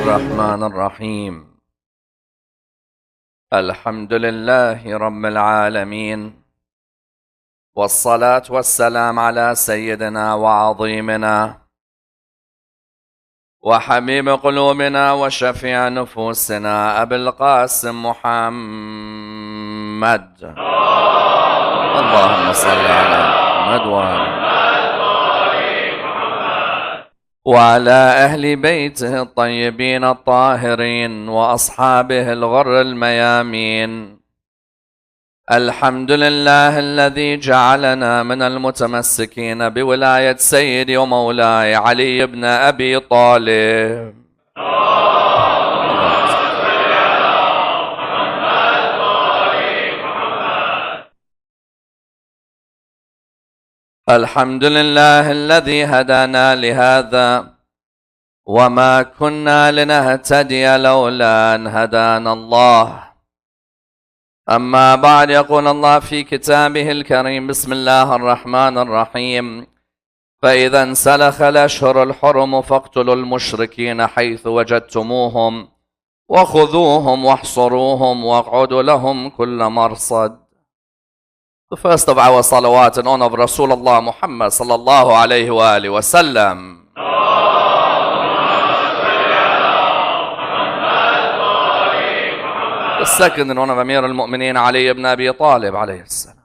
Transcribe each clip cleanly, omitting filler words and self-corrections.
الرحمن الرحيم. الحمد لله رب العالمين، والصلاة والسلام على سيدنا وعظيمنا وحبيب قلوبنا وشفيع نفوسنا أبي القاسم محمد. اللهم صل على محمد وعلى أهل بيته الطيبين الطاهرين وأصحابه الغر الميامين. الحمد لله الذي جعلنا من المتمسكين بولاية سيدي ومولاي علي بن أبي طالب. الحمد لله الذي هدانا لهذا وما كنا لنهتدي لولا أن هدانا الله. أما بعد، يقول الله في كتابه الكريم: بسم الله الرحمن الرحيم. فإذا انسلخ الأشهر الحرم فاقتلوا المشركين حيث وجدتموهم وخذوهم واحصروهم واقعدوا لهم كل مرصد. The first of our salawat in honor of Rasulullah Muhammad sallallahu alayhi wa alihi wa sallam. The second in honor of Amir al-Mu'mineen Ali ibn Abi Talib alayhi salam.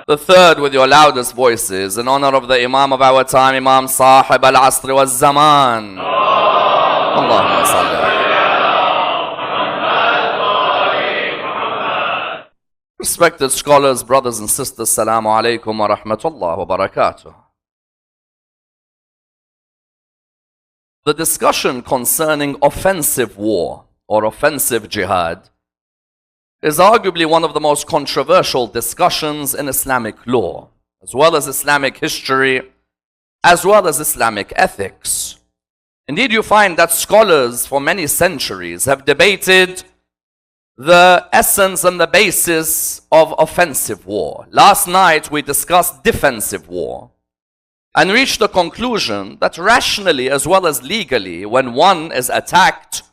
The third with your loudest voices in honor of the Imam of our time, Imam Sahib al-Asr wal-Zaman. Allahumma salli. Respected scholars, brothers and sisters, Assalamu alaikum wa rahmatullah wa barakatuh. The discussion concerning offensive war or offensive jihad is arguably one of the most controversial discussions in Islamic law, as well as Islamic history, as well as Islamic ethics. Indeed, you find that scholars for many centuries have debated the essence and the basis of offensive war. Last night we discussed defensive war and reached the conclusion that rationally as well as legally, when one is attacked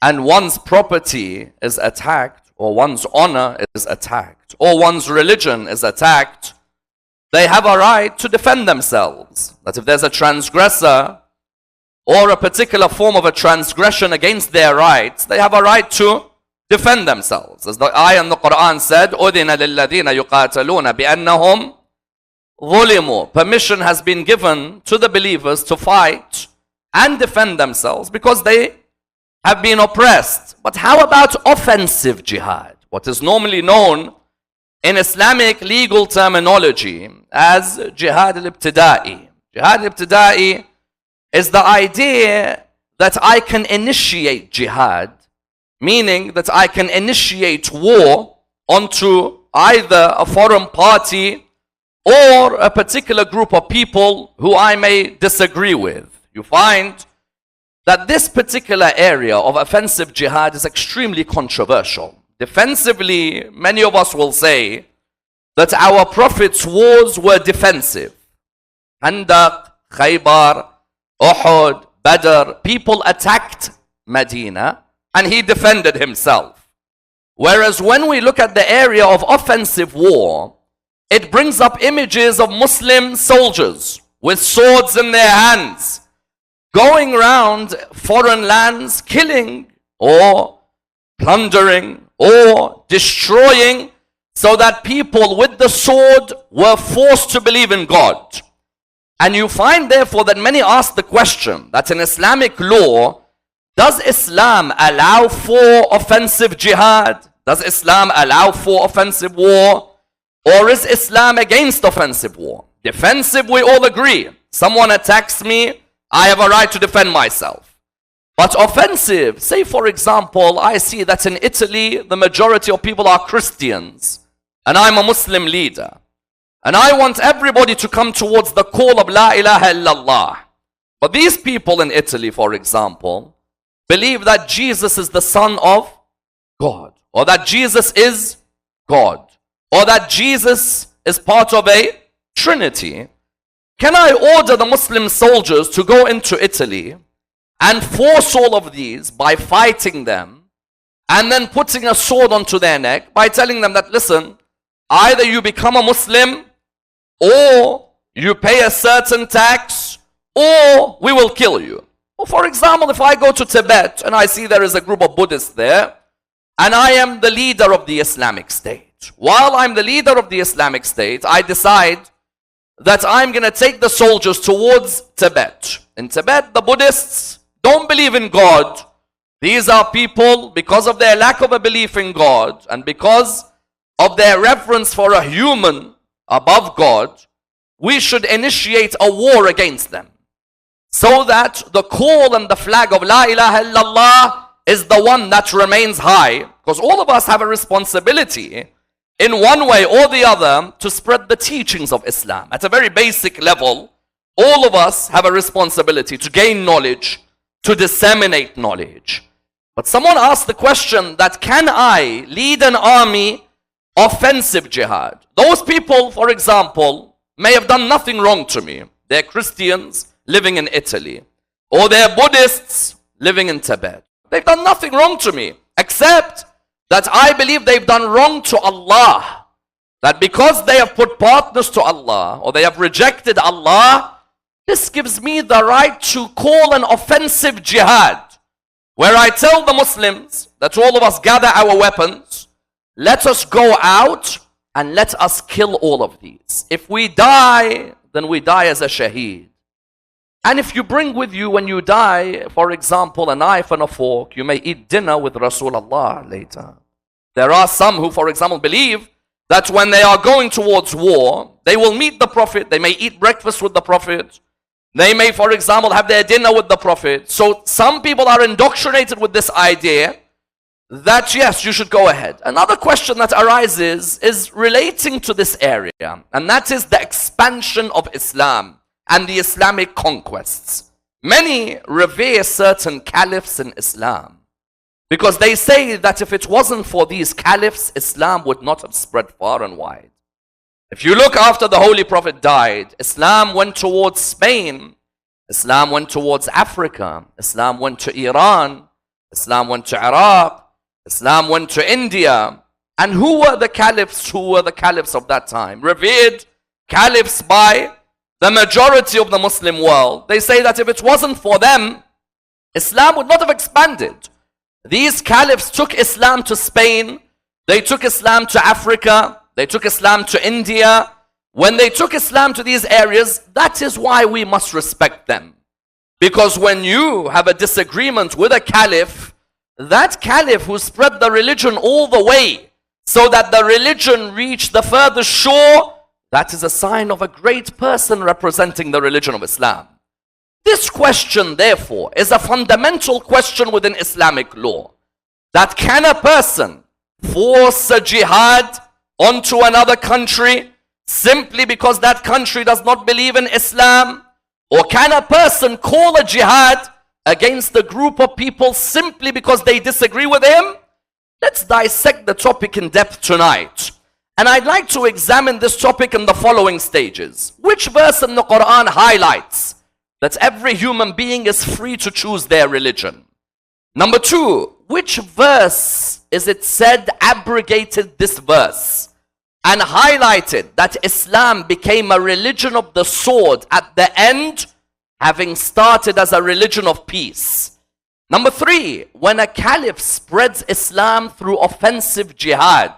and one's property is attacked, or one's honor is attacked, or one's religion is attacked, they have a right to defend themselves. That if there's a transgressor or a particular form of a transgression against their rights, they have a right to defend themselves. As the ayah in the Quran said, أُذِنَ لِلَّذِينَ يُقَاتَلُونَ بِأَنَّهُمْ ظُلِمُوا. Permission has been given to the believers to fight and defend themselves because they have been oppressed. But how about offensive jihad? What is normally known in Islamic legal terminology as jihad al-ibtida'i. Jihad al-ibtida'i is the idea that I can initiate jihad, meaning that I can initiate war onto either a foreign party or a particular group of people who I may disagree with. You find that this particular area of offensive jihad is extremely controversial. Defensively, many of us will say that our Prophet's wars were defensive. Handaq, Khaybar, Uhud, Badr, people attacked Medina and he defended himself. Whereas when we look at the area of offensive war, it brings up images of Muslim soldiers with swords in their hands, going around foreign lands, killing or plundering or destroying, so that people with the sword were forced to believe in God. And you find therefore that many ask the question that in Islamic law, does Islam allow for offensive jihad? Does Islam allow for offensive war? Or is Islam against offensive war? Defensive, we all agree. Someone attacks me, I have a right to defend myself. But offensive, say for example, I see that in Italy, the majority of people are Christians, and I'm a Muslim leader. And I want everybody to come towards the call of La ilaha illallah. But these people in Italy, for example, believe that Jesus is the Son of God, or that Jesus is God, or that Jesus is part of a Trinity. Can I order the Muslim soldiers to go into Italy and force all of these by fighting them and then putting a sword onto their neck by telling them that, listen, either you become a Muslim or you pay a certain tax or we will kill you? Or for example, if I go to Tibet and I see there is a group of Buddhists there and I am the leader of the Islamic State. While I'm the leader of the Islamic State, I decide that I'm going to take the soldiers towards Tibet. In Tibet, the Buddhists don't believe in God. These are people, because of their lack of a belief in God and because of their reverence for a human above God, we should initiate a war against them, so that the call and the flag of La ilaha illallah is the one that remains high, because all of us have a responsibility in one way or the other to spread the teachings of Islam. At a very basic level, all of us have a responsibility to gain knowledge, to disseminate knowledge. But someone asked the question that, can I lead an army offensive jihad? Those people, for example, may have done nothing wrong to me. They're Christians living in Italy, or they're Buddhists living in Tibet. They've done nothing wrong to me, except that I believe they've done wrong to Allah. That because they have put partners to Allah, or they have rejected Allah, this gives me the right to call an offensive jihad, where I tell the Muslims that all of us gather our weapons, let us go out and let us kill all of these. If we die, then we die as a shaheed. And if you bring with you when you die, for example, a knife and a fork, you may eat dinner with Rasulullah later. There are some who, for example, believe that when they are going towards war, they will meet the Prophet, they may eat breakfast with the Prophet, they may, for example, have their dinner with the Prophet. So some people are indoctrinated with this idea that yes, you should go ahead. Another question that arises is relating to this area, and that is the expansion of Islam and the Islamic conquests. Many revere certain caliphs in Islam because they say that if it wasn't for these caliphs, Islam would not have spread far and wide. If you look after the Holy Prophet died, Islam went towards Spain, Islam went towards Africa, Islam went to Iran, Islam went to Iraq, Islam went to India. And who were the caliphs? Who were the caliphs of that time? Revered caliphs by the majority of the Muslim world. They say that if it wasn't for them, Islam would not have expanded. These caliphs took Islam to Spain, they took Islam to Africa, they took Islam to India. When they took Islam to these areas, that is why we must respect them. Because when you have a disagreement with a caliph, that caliph who spread the religion all the way so that the religion reached the furthest shore, that is a sign of a great person representing the religion of Islam. This question, therefore, is a fundamental question within Islamic law. That can a person force a jihad onto another country simply because that country does not believe in Islam? Or can a person call a jihad against a group of people simply because they disagree with him? Let's dissect the topic in depth tonight. And I'd like to examine this topic in the following stages. Which verse in the Quran highlights that every human being is free to choose their religion? Number two, which verse is it said abrogated this verse and highlighted that Islam became a religion of the sword at the end, having started as a religion of peace? Number three, when a caliph spreads Islam through offensive jihad,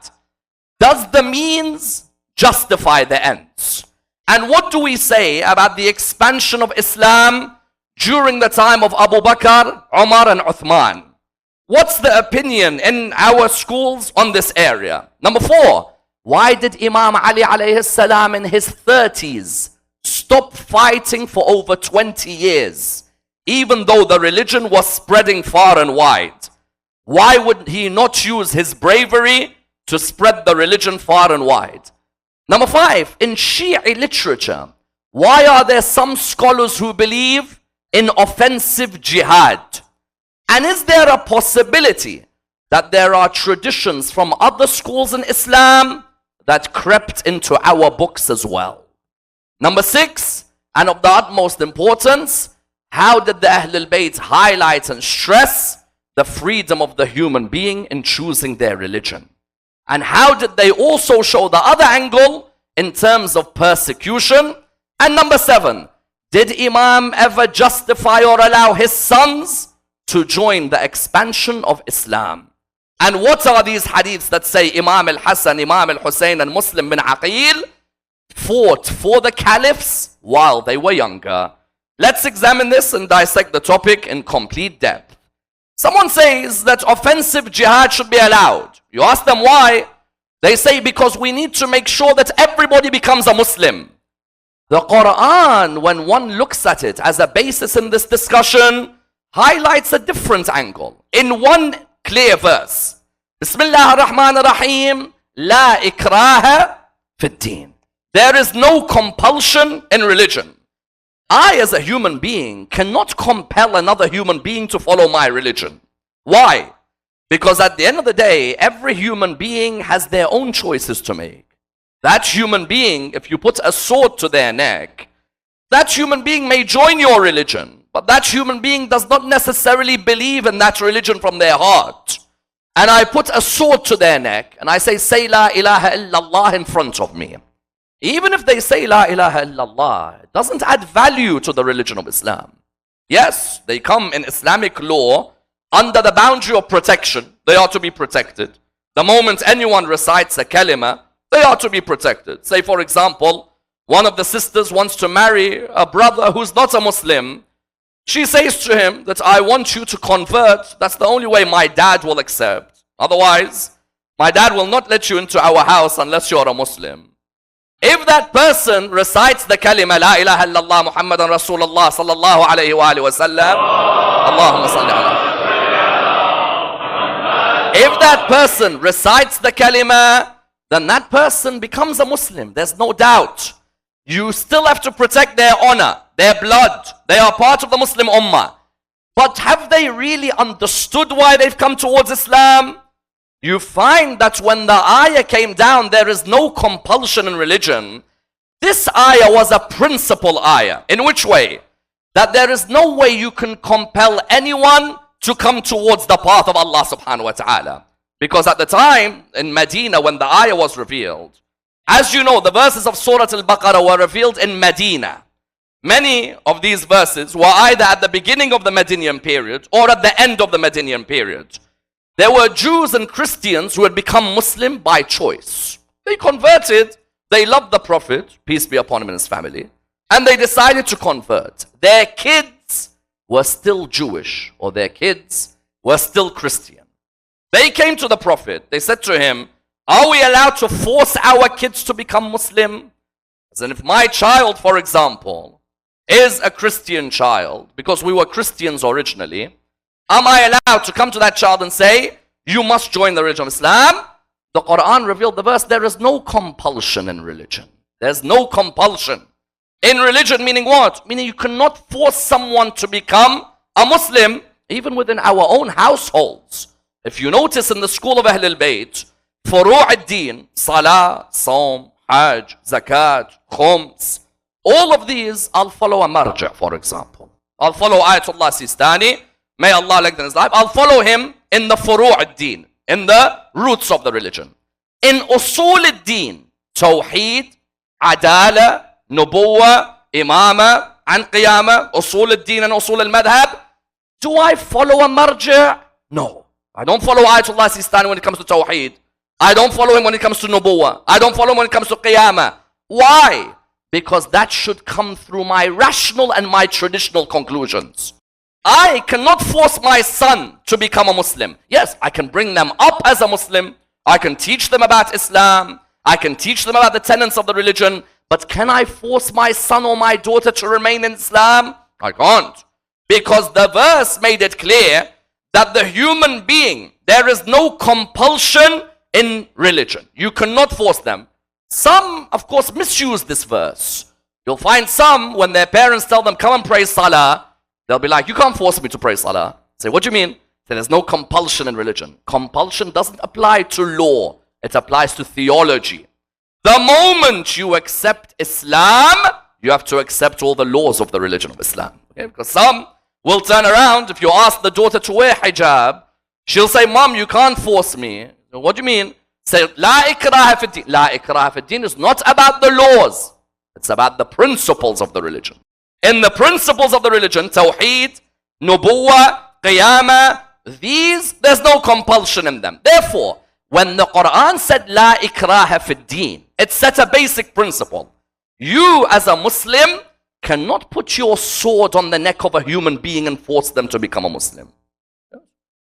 does the means justify the ends? And what do we say about the expansion of Islam during the time of Abu Bakr, Umar and Uthman? What's the opinion in our schools on this area? Number four, why did Imam Ali alayhi salam in his 30s stop fighting for over 20 years? even though the religion was spreading far and wide. Why would he not use his bravery to spread the religion far and wide? Number 5, in Shia literature, why are there some scholars who believe in offensive jihad? And is there a possibility that there are traditions from other schools in Islam that crept into our books as well? Number 6, and of the utmost importance, how did the Ahlul Bayt highlight and stress the freedom of the human being in choosing their religion? And how did they also show the other angle in terms of persecution? And number 7, did Imam ever justify or allow his sons to join the expansion of Islam? And what are these hadiths that say Imam al-Hassan, Imam al-Hussein and Muslim bin Aqil fought for the caliphs while they were younger? Let's examine this and dissect the topic in complete depth. Someone says that offensive jihad should be allowed. You ask them why? They say because we need to make sure that everybody becomes a Muslim. The Quran, when one looks at it as a basis in this discussion, highlights a different angle. In one clear verse, Bismillah ar-Rahman ar-Rahim, La ikraha fi din. There is no compulsion in religion. I, as a human being, cannot compel another human being to follow my religion. Why? Because at the end of the day, every human being has their own choices to make. That human being, if you put a sword to their neck, that human being may join your religion, but that human being does not necessarily believe in that religion from their heart. And I put a sword to their neck, and I say La ilaha illallah in front of me. Even if they say La ilaha illallah, it doesn't add value to the religion of Islam. Yes, they come in Islamic law under the boundary of protection. They are to be protected. The moment anyone recites a kalima, they are to be protected. Say, for example, one of the sisters wants to marry a brother who's not a Muslim. She says to him that I want you to convert. That's the only way my dad will accept. Otherwise, my dad will not let you into our house unless you're a Muslim. If that person recites the kalima, La ilaha illallah Muhammadan Rasulullah sallallahu alayhi wa sallam, Allahumma salli ala. If that person recites the kalima, then that person becomes a Muslim. There's no doubt. You still have to protect their honor, their blood. They are part of the Muslim ummah. But have they really understood why they've come towards Islam? You find that when the ayah came down, there is no compulsion in religion. This ayah was a principle ayah. In which way? That there is no way you can compel anyone to come towards the path of Allah subhanahu wa ta'ala. Because at the time in Medina, when the ayah was revealed, as you know, the verses of Surah Al-Baqarah were revealed in Medina. Many of these verses were either at the beginning of the Medinian period or at the end of the Medinian period. There were Jews and Christians who had become Muslim by choice. They converted, they loved the Prophet, peace be upon him and his family, and they decided to convert. Their kids were still Jewish, or their kids were still Christian. They came to the Prophet, they said to him, are we allowed to force our kids to become Muslim? As in, if my child, for example, is a Christian child, because we were Christians originally, am I allowed to come to that child and say, you must join the religion of Islam? The Quran revealed the verse, there is no compulsion in religion. There's no compulsion. In religion, meaning what? Meaning you cannot force someone to become a Muslim, even within our own households. If you notice in the school of Ahlul Bayt, Furu' ad-Din, Salah, Sawm, Hajj, Zakat, Khums, all of these, I'll follow a marja, for example. I'll follow Ayatollah Sistani, may Allah lengthen his life. I'll follow him in the Furu' ad-Din, in the roots of the religion. In Usul ad-Din, Tawheed, Adala, Nubuwa, Imama, and Qiyamah, Usul ad-Din and Usul al-Madhab, do I follow a marja? No. I don't follow Ayatollah Sistani when it comes to Tawheed. I don't follow him when it comes to Nubuwa. I don't follow him when it comes to Qiyamah. Why? Because that should come through my rational and my traditional conclusions. I cannot force my son to become a Muslim. Yes, I can bring them up as a Muslim. I can teach them about Islam. I can teach them about the tenets of the religion. But can I force my son or my daughter to remain in Islam? I can't. Because the verse made it clear that the human being, there is no compulsion in religion. You cannot force them. Some, of course, misuse this verse. You'll find some, when their parents tell them, come and pray salah, they'll be like, you can't force me to pray salah. Say, what do you mean? Say, there's no compulsion in religion. Compulsion doesn't apply to law. It applies to theology. The moment you accept Islam, you have to accept all the laws of the religion of Islam. Okay? Because some will turn around, if you ask the daughter to wear hijab, she'll say, Mom, you can't force me. What do you mean? Say, La ikraha fi din. La ikraha fi din is not about the laws. It's about the principles of the religion. In the principles of the religion, Tawheed, Nubuwwah, Qiyamah, these, there's no compulsion in them. Therefore, when the Quran said, La ikraha fi din, it set a basic principle. You as a Muslim cannot put your sword on the neck of a human being and force them to become a Muslim.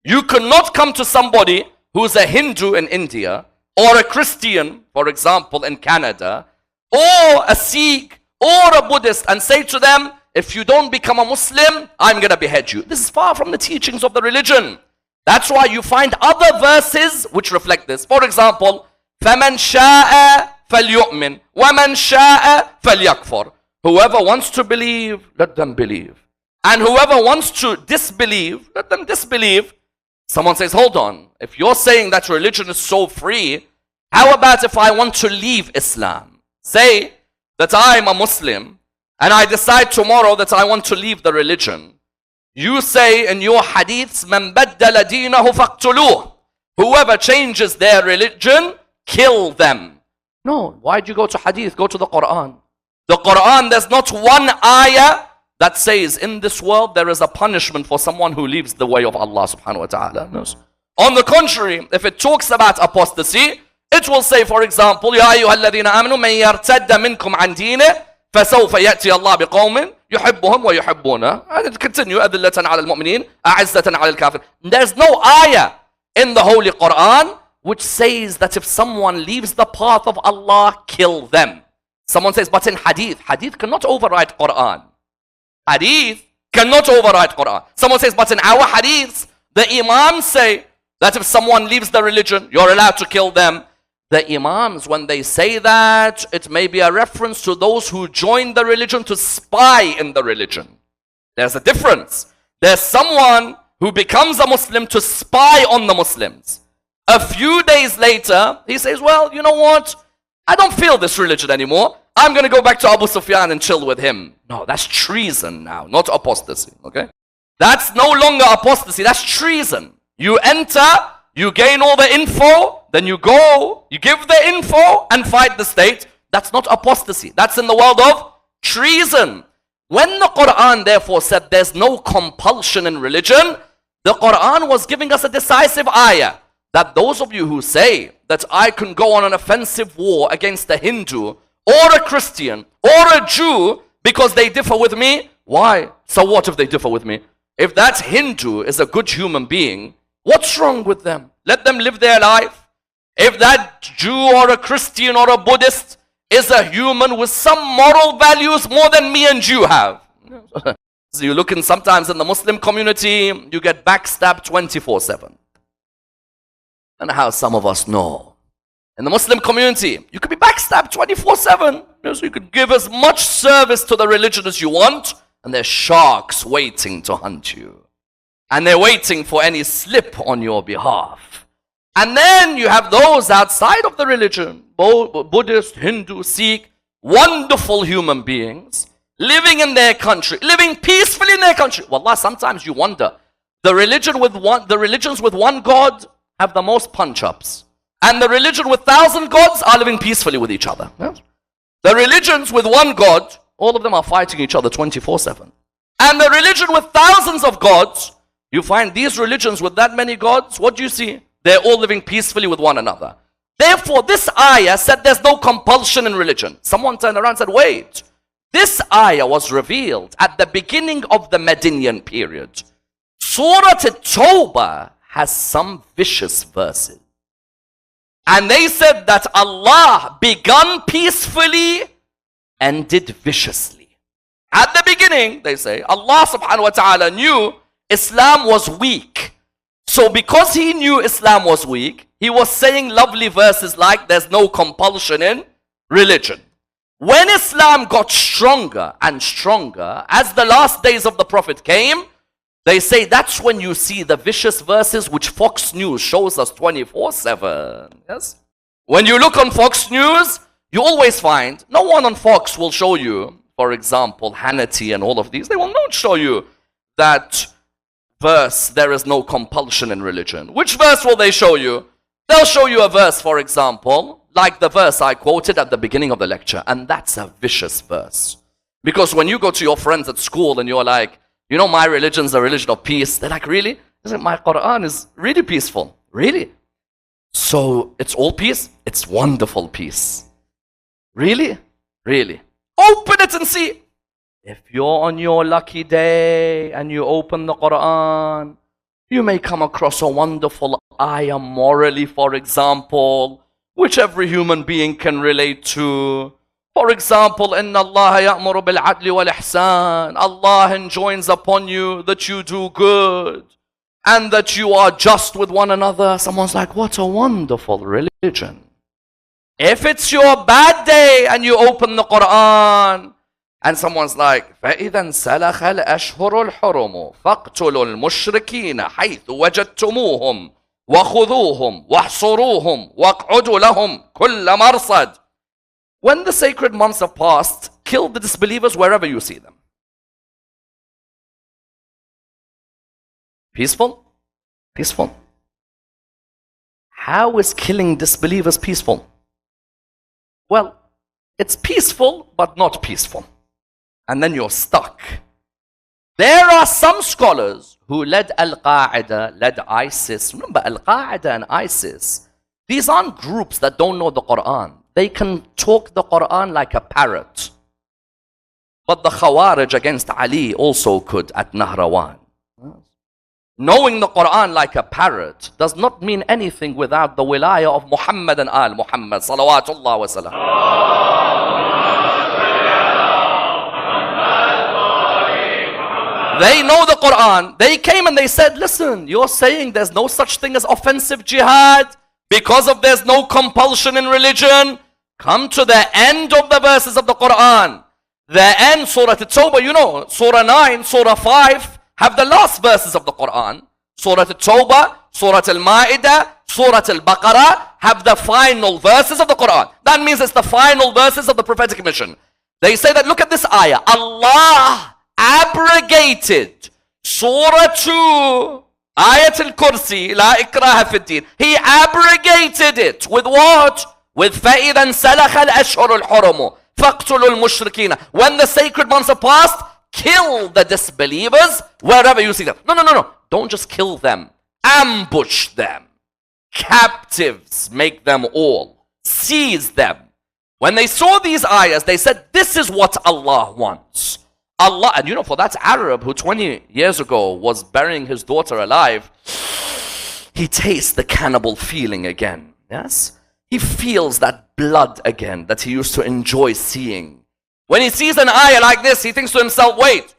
You cannot come to somebody who's a Hindu in India, or a Christian, for example, in Canada, or a Sikh, or a Buddhist, and say to them, if you don't become a Muslim, I'm going to behead you. This is far from the teachings of the religion. That's why you find other verses which reflect this. For example, فَمَنْ شَاءَ فَلْيُؤْمِنْ وَمَنْ شَاءَ فَلْيَكْفُرْ. Whoever wants to believe, let them believe. And whoever wants to disbelieve, let them disbelieve. Someone says, hold on, if you're saying that religion is so free, how about if I want to leave Islam? Say that I'm a Muslim, and I decide tomorrow that I want to leave the religion. You say in your hadiths, مَنْ بَدَّلَ دِينَهُ فَاقْتُلُوهُ. Whoever changes their religion, kill them. No, why'd you go to hadith? Go to the Quran. The Quran, there's not one ayah that says in this world there is a punishment for someone who leaves the way of Allah subhanahu wa ta'ala. No. On the contrary, if it talks about apostasy, it will say, for example, يَا أَيُّهَا الَّذِينَ آمَنُوا مَنْ يَرْتَدَّ مِنْكُمْ عَنْ دِينِهِ فَسَوْفَ يَأْتِي اللَّهُ بِقَوْمٍ يُحِبُّهُمْ وَيُحِبُّونَهُ. And it continue, أَذِلَّةً عَلَى الْمُؤْمِنِينَ أَعِزَّةً عَلَى الْكَافِرِينَ. There's no ayah in the Holy Quran which says that if someone leaves the path of Allah, kill them. Someone says, but in hadith, hadith cannot override Quran. Hadith cannot override Quran. Someone says, but in our hadiths, the Imams say that if someone leaves the religion, you're allowed to kill them. The Imams, when they say that, it may be a reference to those who join the religion to spy in the religion. There's a difference. There's someone who becomes a Muslim to spy on the Muslims. A few days later, he says, well, you know what? I don't feel this religion anymore. I'm going to go back to Abu Sufyan and chill with him. No, that's treason now, not apostasy, okay? That's no longer apostasy, that's treason. You enter, you gain all the info, then you go, you give the info and fight the state. That's not apostasy. That's in the world of treason. When the Quran therefore said there's no compulsion in religion, the Quran was giving us a decisive ayah that those of you who say that I can go on an offensive war against a Hindu or a Christian or a Jew because they differ with me, why? So what if they differ with me? If that Hindu is a good human being, what's wrong with them? Let them live their life. If that Jew or a Christian or a Buddhist is a human with some moral values more than me and you have. So you look in sometimes in the Muslim community, you get backstabbed 24/7. And how some of us know. In the Muslim community, you could be backstabbed 24/7. So you could give as much service to the religion as you want, and there's sharks waiting to hunt you. And they're waiting for any slip on your behalf. And then you have those outside of the religion, Buddhist, Hindu, Sikh, wonderful human beings, living in their country, living peacefully in their country. Wallah, sometimes you wonder, the religions with one God have the most punch-ups. And the religion with 1,000 gods are living peacefully with each other. Yes? The religions with one God, all of them are fighting each other 24/7. And the religion with thousands of gods, you find these religions with that many gods, what do you see? They're all living peacefully with one another. Therefore, this ayah said there's no compulsion in religion. Someone turned around and said, wait, this ayah was revealed at the beginning of the Medinian period. Surah At-Tawbah has some vicious verses. And they said that Allah begun peacefully, ended viciously. At the beginning, they say, Allah subhanahu wa ta'ala knew Islam was weak. So because he knew Islam was weak, he was saying lovely verses like there's no compulsion in religion. When Islam got stronger and stronger, as the last days of the Prophet came, they say that's when you see the vicious verses which Fox News shows us 24/7. Yes? When you look on Fox News, you always find, no one on Fox will show you, for example, Hannity and all of these, they will not show you that verse, there is no compulsion in religion. Which verse will they show you? They'll show you a verse, for example, like the verse I quoted at the beginning of the lecture, and that's a vicious verse. Because when you go to your friends at school and you're like, you know, my religion's a religion of peace, they're like, really? Isn't my Quran is really peaceful? Really? So it's all peace? It's wonderful peace. Really? Really? Open it and see. If you're on your lucky day and you open the Quran, you may come across a wonderful ayah morally, for example, which every human being can relate to. For example, إِنَّ اللَّهَ يَأْمُرُ بِالْعَدْلِ وَالْإِحْسَانِ. Allah enjoins upon you that you do good and that you are just with one another. Someone's like, what a wonderful religion. If it's your bad day and you open the Quran, and someone's like, فَإِذَا انْسَلَخَ الْأَشْهُرُ الْحُرُمُ فَاقْتُلُوا الْمُشْرِكِينَ حَيْثُ وَجَدْتُمُوهُم وَخُذُوهُم وَاحْصُرُوهُم وَاقْعُدُوا لَهُمْ كُلَّ مَرْصَدٍ. When the sacred months have passed, kill the disbelievers wherever you see them. Peaceful? Peaceful. How is killing disbelievers peaceful? Well, it's peaceful, but not peaceful. And then you're stuck. There are some scholars who led Al-Qaeda, led ISIS. Remember, Al-Qaeda and ISIS, these aren't groups that don't know the Quran. They can talk the Quran like a parrot. But the Khawarij against Ali also could at Nahrawan. Knowing the Quran like a parrot does not mean anything without the wilayah of Muhammad and Al Muhammad. Salawatullah wa salam. They know the Quran. They came and they said, listen, you're saying there's no such thing as offensive jihad because of there's no compulsion in religion. Come to the end of the verses of the Quran. The end, Surah At-Tawbah, you know, Surah 9, Surah 5 have the last verses of the Quran. Surah At-Tawbah, Surah Al-Ma'idah, Surah Al-Baqarah have the final verses of the Quran. That means it's the final verses of the prophetic mission. They say that, look at this ayah. Allah abrogated Surah 2, Ayat al-Kursi, La ikraha fi din. He abrogated it with what? With فَإِذَا انْسَلَخَ الْأَشْهُرُ الْحُرُمُ فَاقْتُلُوا الْمُشْرِكِينَ. When the sacred months have passed, kill the disbelievers wherever you see them. No. Don't just kill them. Ambush them. Captives, make them all. Seize them. When they saw these ayahs, they said, this is what Allah wants. Allah, and you know, for that Arab who 20 years ago was burying his daughter alive, he tastes the cannibal feeling again. Yes? He feels that blood again that he used to enjoy seeing. When he sees an ayah like this, he thinks to himself, wait,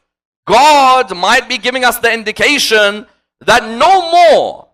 God might be giving us the indication that no more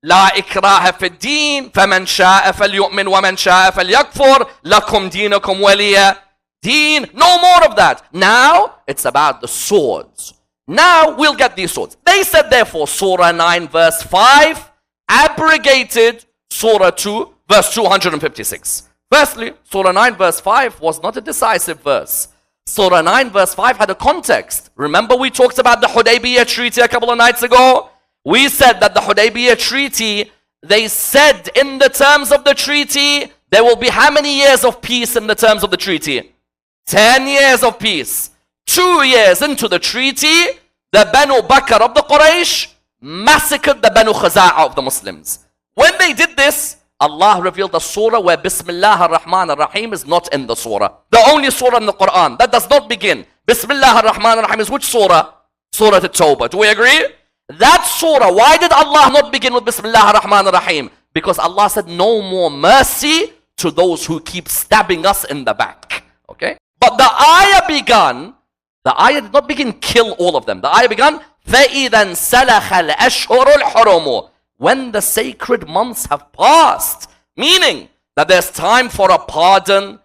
لا إكراه في الدين فمن شاء فليؤمن ومن شاء فليكفر لكم دينكم ولي دين. No more of that. Now it's about the swords. Now we'll get these swords. They said therefore Surah 9 verse 5 abrogated Surah 2 verse 256. Firstly, Surah 9 verse 5 was not a decisive verse. Surah 9 verse 5 had a context. Remember we talked about the Hudaybiyah Treaty a couple of nights ago? We said that the Hudaybiyah Treaty, they said in the terms of the treaty, there will be how many years of peace in the terms of the treaty? 10 years of peace. 2 years into the treaty, the Banu Bakr of the Quraysh massacred the Banu Khaza'a of the Muslims. When they did this, Allah revealed a surah where Bismillah ar-Rahman ar-Rahim is not in the surah. The only surah in the Quran that does not begin. Bismillah ar-Rahman ar-Rahim is which surah? Surah At-Tawbah. Do we agree? That surah, why did Allah not begin with Bismillah ar-Rahman ar-Rahim? Because Allah said no more mercy to those who keep stabbing us in the back. Okay? But the ayah began The ayah did not begin kill all of them. The ayah began فَإِذَا انْسَلَخَ الْأَشْهُرُ الْحُرُمُ, when the sacred months have passed. Meaning that there's time for a pardon.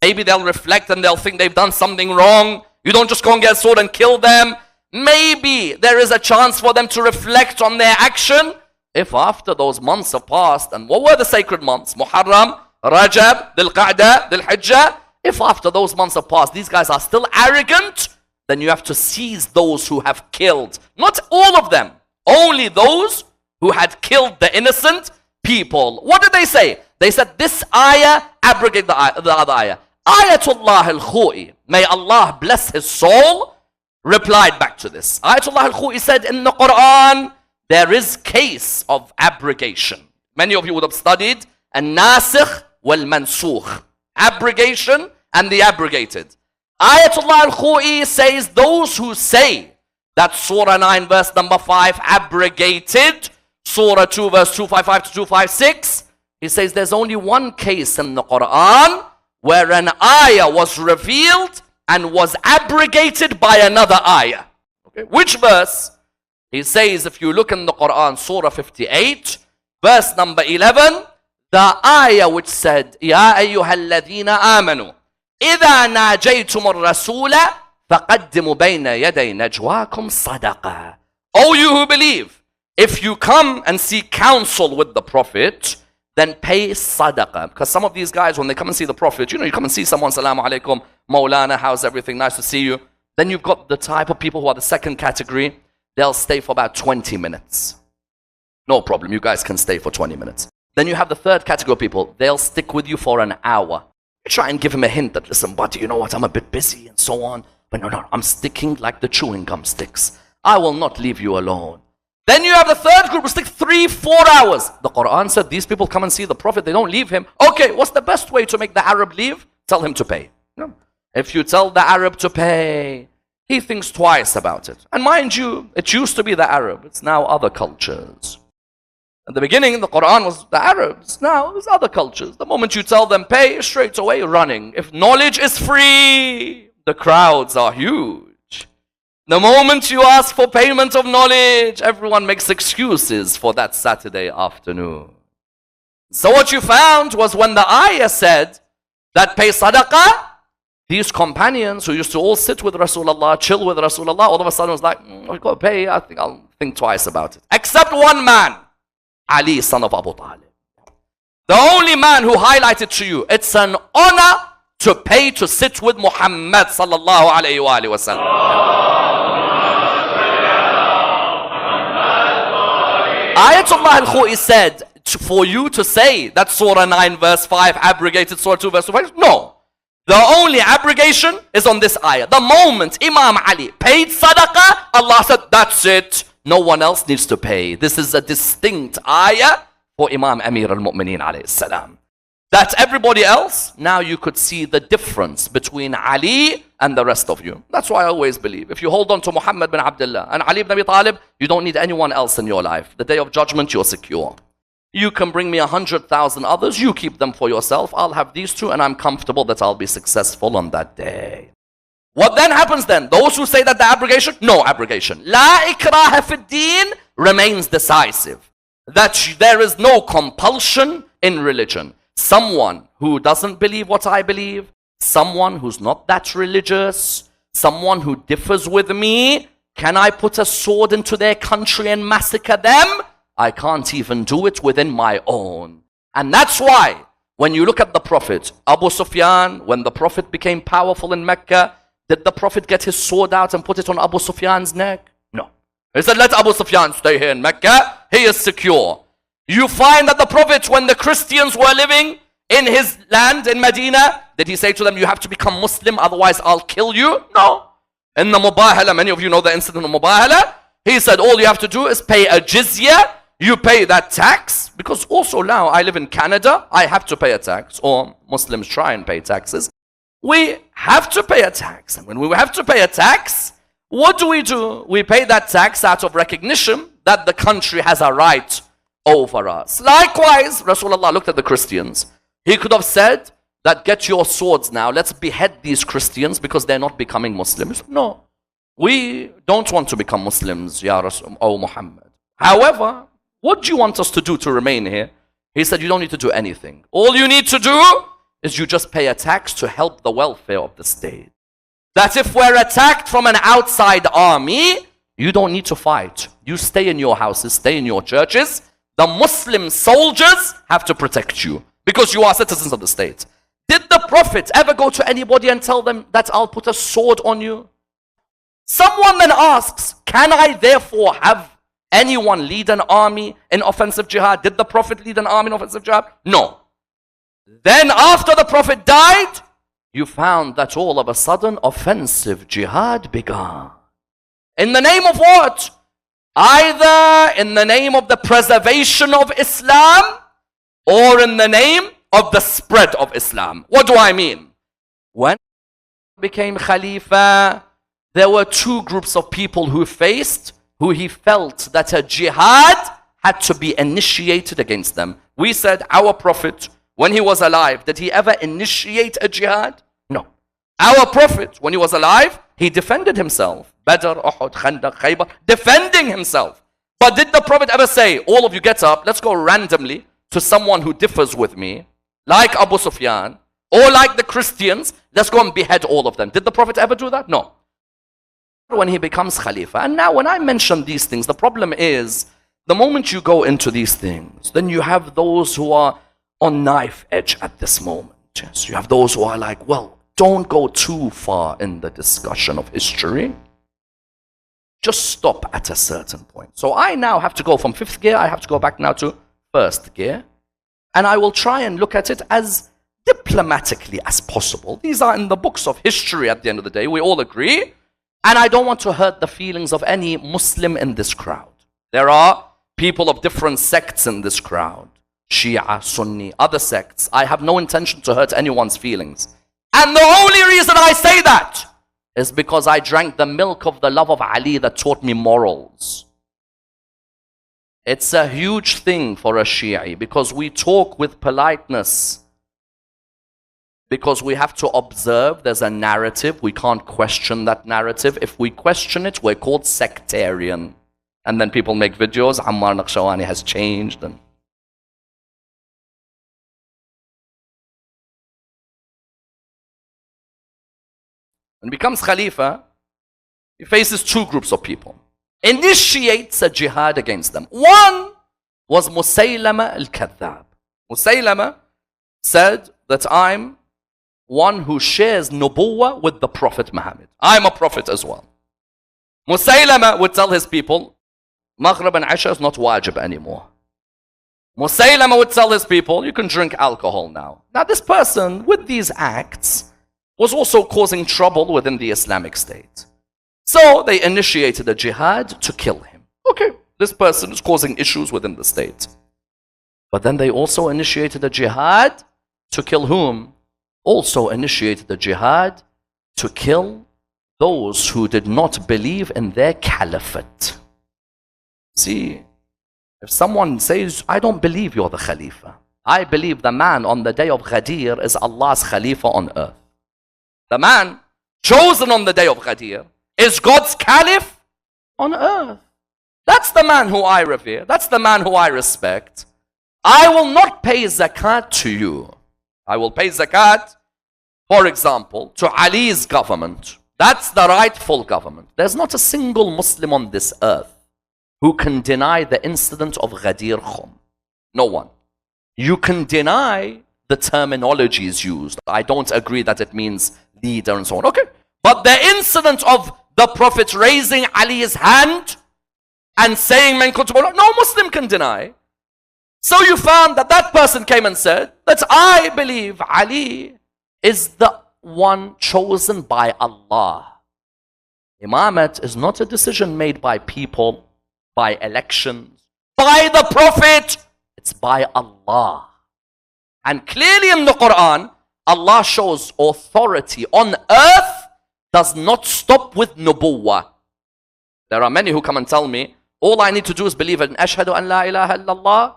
Maybe they'll reflect and they'll think they've done something wrong. You don't just go and get a sword and kill them. Maybe there is a chance for them to reflect on their action. If after those months have passed, and what were the sacred months? Muharram, Rajab, Dhul Qa'dah, Dhul Hijjah. If after those months have passed, these guys are still arrogant, then you have to seize those who have killed. Not all of them, only those who had killed the innocent people. What did they say? They said this ayah abrogate the other ayah. Ayatullah al-Khu'i, may Allah bless his soul, replied back to this. Ayatullah al-Khu'i said, in the Quran, there is case of abrogation. Many of you would have studied an-nasikh wal-mansukh, abrogation and the abrogated. Ayatullah al-Khu'i says those who say that Surah 9 verse number 5 abrogated Surah 2 verse 255 to 256, he says there's only one case in the Quran where an ayah was revealed and was abrogated by another ayah. Okay. Which verse? He says if you look in the Quran, Surah 58 verse number 11, the ayah which said Ya ayyuhalladhina amanu إذا ناجيتم الرسول فقدموا بين يدي نجواكم صدقة. O you who believe, if you come and seek counsel with the Prophet, then pay sadaqah. Because some of these guys, when they come and see the Prophet, you come and see someone, Salaam alaikum, Maulana, how's everything? Nice to see you. Then you've got the type of people who are the second category. They'll stay for about 20 minutes. No problem, you guys can stay for 20 minutes. Then you have the third category of people. They'll stick with you for an hour. You try and give him a hint that, listen, buddy, you know what, I'm a bit busy and so on. But no, I'm sticking like the chewing gum sticks. I will not leave you alone. Then you have the third group who stick 3-4 hours. The Quran said these people come and see the Prophet, they don't leave him. Okay, what's the best way to make the Arab leave? Tell him to pay. No. If you tell the Arab to pay, he thinks twice about it. And mind you, it used to be the Arab. It's now other cultures. At the beginning, the Quran was the Arabs. Now, it's other cultures. The moment you tell them pay, straight away running. If knowledge is free, the crowds are huge. The moment you ask for payment of knowledge, everyone makes excuses for that Saturday afternoon. So what you found was when the ayah said that pay sadaqah, these companions who used to all sit with Rasulullah, chill with Rasulullah, all of a sudden was like, I've got to pay, I think I'll think twice about it. Except one man. Ali, son of Abu Talib. The only man who highlighted to you, it's an honor to pay to sit with Muhammad sallallahu alayhi wa sallam. Ayatullah al-Khu'i said, for you to say that Surah 9 verse 5 abrogated Surah 2 verse 5, no. The only abrogation is on this ayah. The moment Imam Ali paid sadaqah, Allah said, that's it. No one else needs to pay. This is a distinct ayah for Imam Amir al-Mu'mineen alayhi salam. That everybody else, now you could see the difference between Ali and the rest of you. That's why I always believe, if you hold on to Muhammad bin Abdullah and Ali ibn Abi Talib, you don't need anyone else in your life. The day of judgment, you're secure. You can bring me 100,000 others, you keep them for yourself. I'll have these two and I'm comfortable that I'll be successful on that day. What then happens then? Those who say that the abrogation, no abrogation. La ikraha fid deen remains decisive. That there is no compulsion in religion. Someone who doesn't believe what I believe, someone who's not that religious, someone who differs with me, can I put a sword into their country and massacre them? I can't even do it within my own. And that's why, when you look at the Prophet, Abu Sufyan, when the Prophet became powerful in Mecca, did the Prophet get his sword out and put it on Abu Sufyan's neck? No. He said, let Abu Sufyan stay here in Mecca. He is secure. You find that the Prophet, when the Christians were living in his land, in Medina, did he say to them, you have to become Muslim, otherwise I'll kill you? No. In the Mubahala, many of you know the incident of Mubahala. He said, all you have to do is pay a jizya. You pay that tax. Because also now, I live in Canada. I have to pay a tax. Or Muslims try and pay taxes. We have to pay a tax. And when we have to pay a tax, what do? We pay that tax out of recognition that the country has a right over us. Likewise, Rasulullah looked at the Christians. He could have said that get your swords now. Let's behead these Christians because they're not becoming Muslims. No. We don't want to become Muslims, Ya Rasul, O Muhammad. However, what do you want us to do to remain here? He said, you don't need to do anything. All you need to do is you just pay a tax to help the welfare of the state. That if we're attacked from an outside army, you don't need to fight. You stay in your houses, stay in your churches. The Muslim soldiers have to protect you because you are citizens of the state. Did the Prophet ever go to anybody and tell them that I'll put a sword on you? Someone then asks, can I therefore have anyone lead an army in offensive jihad? Did the Prophet lead an army in offensive jihad? No. Then after the Prophet died, you found that all of a sudden offensive jihad began. In the name of what? Either in the name of the preservation of Islam or in the name of the spread of Islam. What do I mean? When he became Khalifa, there were two groups of people who he felt that a jihad had to be initiated against them. We said our Prophet, when he was alive, did he ever initiate a jihad? No. Our Prophet, when he was alive, he defended himself. Badr, Uhud, Khandaq, Khaybar, defending himself. But did the Prophet ever say, all of you get up, let's go randomly to someone who differs with me, like Abu Sufyan, or like the Christians, let's go and behead all of them. Did the Prophet ever do that? No. When he becomes Khalifa, and now when I mention these things, the problem is, the moment you go into these things, then you have those who are on knife edge at this moment. Yes, you have those who are like, well, don't go too far in the discussion of history. Just stop at a certain point. So I now have to go from fifth gear, I have to go back now to first gear. And I will try and look at it as diplomatically as possible. These are in the books of history at the end of the day, we all agree. And I don't want to hurt the feelings of any Muslim in this crowd. There are people of different sects in this crowd. Shia, Sunni, other sects. I have no intention to hurt anyone's feelings. And the only reason I say that is because I drank the milk of the love of Ali that taught me morals. It's a huge thing for a Shi'i because we talk with politeness. Because we have to observe there's a narrative. We can't question that narrative. If we question it, we're called sectarian. And then people make videos, Ammar Nakshawani has changed. And when he becomes Khalifa, he faces two groups of people. Initiates a jihad against them. One was Musaylama al-Kadhab. Musaylama said that I'm one who shares nubuwwah with the Prophet Muhammad. I'm a prophet as well. Musaylama would tell his people, Maghrib and Isha is not wajib anymore. Musaylama would tell his people, you can drink alcohol now. Now this person, with these acts, was also causing trouble within the Islamic State. So they initiated a jihad to kill him. Okay, this person is causing issues within the state. But then they also initiated a jihad to kill whom? Also initiated a jihad to kill those who did not believe in their caliphate. See, if someone says, I don't believe you're the Khalifa. I believe the man on the day of Ghadir is Allah's Khalifa on earth. The man chosen on the day of Ghadir is God's Caliph on earth. That's the man who I revere. That's the man who I respect. I will not pay zakat to you. I will pay zakat, for example, to Ali's government. That's the rightful government. There's not a single Muslim on this earth who can deny the incident of Ghadir Khum. No one. You can deny the terminologies used. I don't agree that it means leader and so on. Okay. But the incident of the Prophet raising Ali's hand and saying, "Man kuntu mawla," no Muslim can deny. So you found that that person came and said that I believe Ali is the one chosen by Allah. Imamate is not a decision made by people, by elections, by the Prophet. It's by Allah. And clearly in the Quran, Allah shows authority on earth does not stop with nubuwwah. There are many who come and tell me, all I need to do is believe in Ashhadu an la ilaha illallah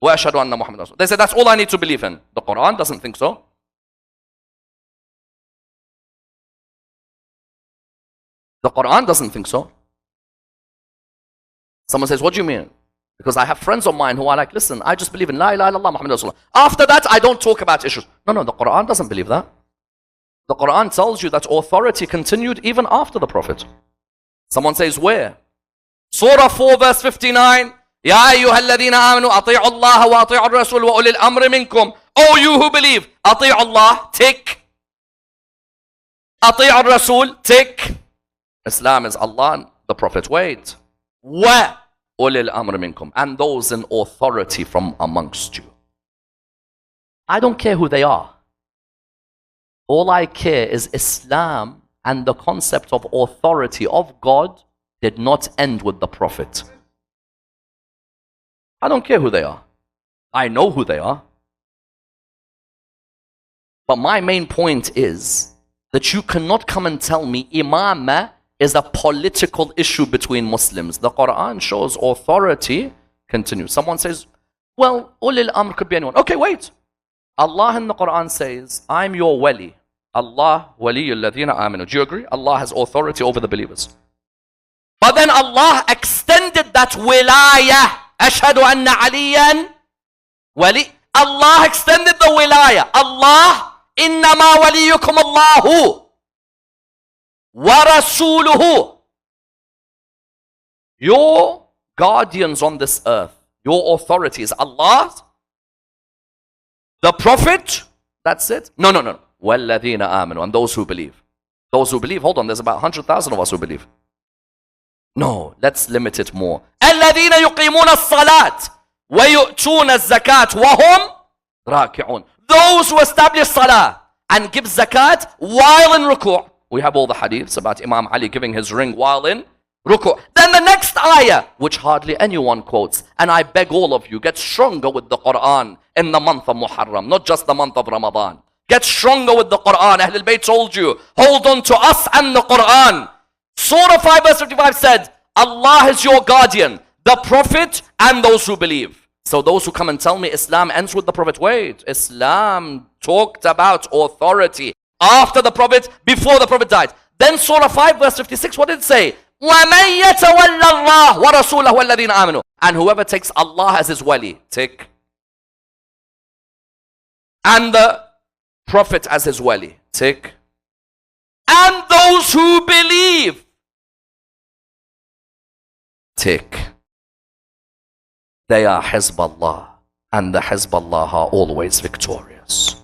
wa ashhadu anna Muhammad Rasul. They say that's all I need to believe in. The Quran doesn't think so. The Quran doesn't think so. Someone says, what do you mean? Because I have friends of mine who are like, listen, I just believe in La ilaha illallah Muhammad Rasulullah. After that, I don't talk about issues. No, the Quran doesn't believe that. The Quran tells you that authority continued even after the Prophet. Someone says, where? Surah 4 verse 59. Ya ayyuhalladhina amanu ati'u Allah wa ati'u ar-rasul wa ulil amri minkum. Oh, you who believe, ati'u Allah, tick. Ati'u ar-rasul, tick. Islam is Allah and the Prophet. Wait. Wa ulil amri minkum. And those in authority from amongst you. I don't care who they are. All I care is Islam and the concept of authority of God did not end with the Prophet. I don't care who they are. I know who they are. But my main point is that you cannot come and tell me imamah is a political issue between Muslims. The Quran shows authority continues. Someone says, well, ulil amr could be anyone. Okay, wait. Allah in the Quran says, I'm your wali. Allah waliyul ladhina amanu. Do you agree? Allah has authority over the believers. But then Allah extended that wilayah. Ashhadu anna aliyan wali. Allah extended the wilayah. Allah, innama waliyukum Allahu wa rasuluhu. Your guardians on this earth, your authority is Allah, the Prophet, that's it? No. وَالَّذِينَ آمَنُوا. And those who believe. Those who believe, hold on, there's about 100,000 of us who believe. No, let's limit it more. الَّذِينَ يُقِيمُونَ الصَّلَاةِ وَيُؤْتُونَ الزَّكَاةِ وَهُمْ رَاكِعُونَ. Those who establish salah and give zakat while in ruku'. We have all the hadiths about Imam Ali giving his ring while in ruku'. Then the next ayah, which hardly anyone quotes, and I beg all of you, get stronger with the Quran in the month of Muharram, not just the month of Ramadan. Get stronger with the Quran. Ahlul Bayt told you, hold on to us and the Quran. Surah 5 verse 55 said, Allah is your guardian, the Prophet and those who believe. So those who come and tell me Islam ends with the Prophet, wait, Islam talked about authority after the Prophet, before the Prophet died. Then Surah 5 verse 56, what did it say? وَمَن يَتَوَلَّ اللَّهَ وَرَسُولَهُ وَالَّذِينَ آمَنُوا. And whoever takes Allah as his wali, tick. And the Prophet as his wali, tick. And those who believe, tick. They are Hizballah, and the Hizballah are always victorious.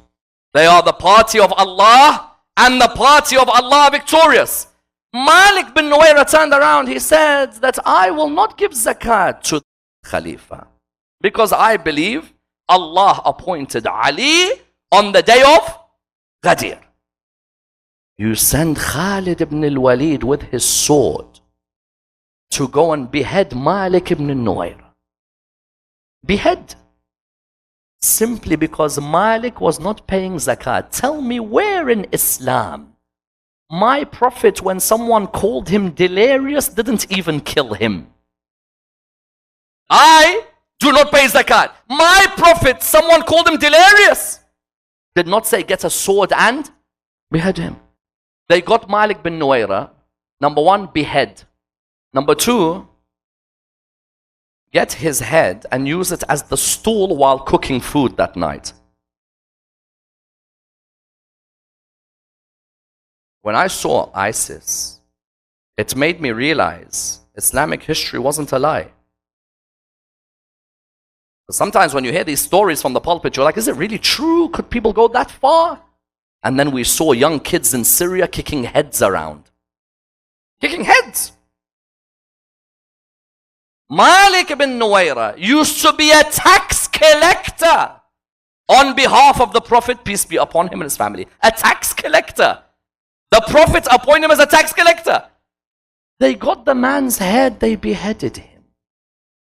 They are the party of Allah, and the party of Allah victorious. Malik bin Nuwayra turned around, he said that I will not give zakat to Khalifa, because I believe Allah appointed Ali on the day of Ghadir. You send Khalid ibn al-Walid with his sword to go and behead Malik ibn Nuwayra. Behead. Simply because Malik was not paying zakat. Tell me where in Islam my Prophet, when someone called him delirious, didn't even kill him. I do not pay zakat. My Prophet, someone called him delirious, did not say get a sword and behead him. They got Malik bin Nuwayra. Number one, behead. Number two, get his head and use it as the stool while cooking food that night. When I saw ISIS, it made me realize Islamic history wasn't a lie. Sometimes when you hear these stories from the pulpit, you're like, is it really true? Could people go that far? And then we saw young kids in Syria kicking heads around. Kicking heads. Malik ibn Nuwayra used to be a tax collector on behalf of the Prophet, peace be upon him and his family. A tax collector. The Prophet appointed him as a tax collector. They got the man's head, they beheaded him.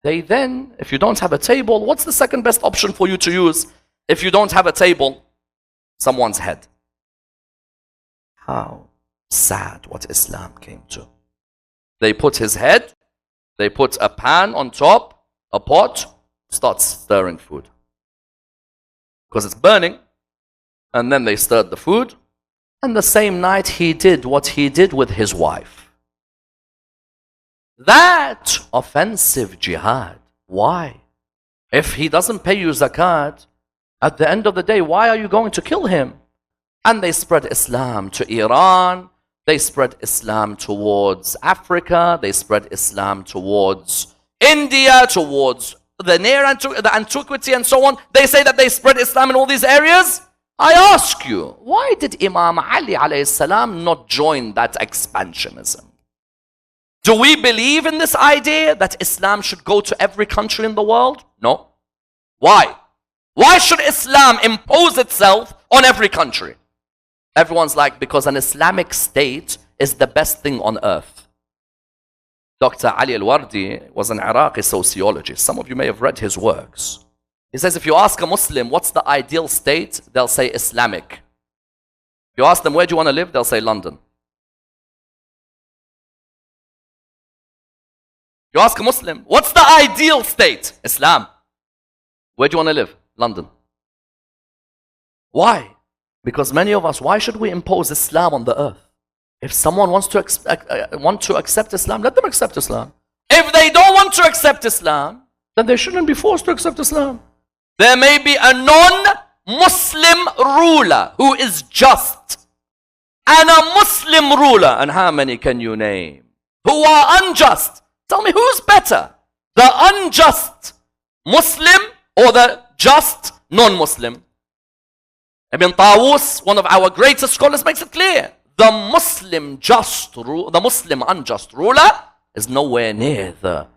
They then, if you don't have a table, what's the second best option for you to use? If you don't have a table, someone's head. How sad what Islam came to. They put his head, they put a pan on top, a pot, start stirring food. Because it's burning. And then they stirred the food. And the same night he did what he did with his wife. That offensive jihad. Why? If he doesn't pay you zakat, at the end of the day, why are you going to kill him? And they spread Islam to Iran. They spread Islam towards Africa. They spread Islam towards India, towards the the antiquity and so on. They say that they spread Islam in all these areas. I ask you, why did Imam Ali alayhi salam not join that expansionism? Do we believe in this idea that Islam should go to every country in the world? No. Why? Why should Islam impose itself on every country? Everyone's like, because an Islamic state is the best thing on earth. Dr. Ali al-Wardi was an Iraqi sociologist. Some of you may have read his works. He says if you ask a Muslim what's the ideal state, they'll say Islamic. If you ask them where do you want to live, they'll say London. You ask a Muslim, what's the ideal state? Islam. Where do you want to live? London. Why? Because many of us, why should we impose Islam on the earth? If someone wants to accept Islam, let them accept Islam. If they don't want to accept Islam, then they shouldn't be forced to accept Islam. There may be a non-Muslim ruler who is just, and a Muslim ruler, and how many can you name, who are unjust. Tell me who's better, the unjust Muslim or the just non-Muslim? Ibn Tawus, one of our greatest scholars, makes it clear. The Muslim unjust ruler is nowhere near the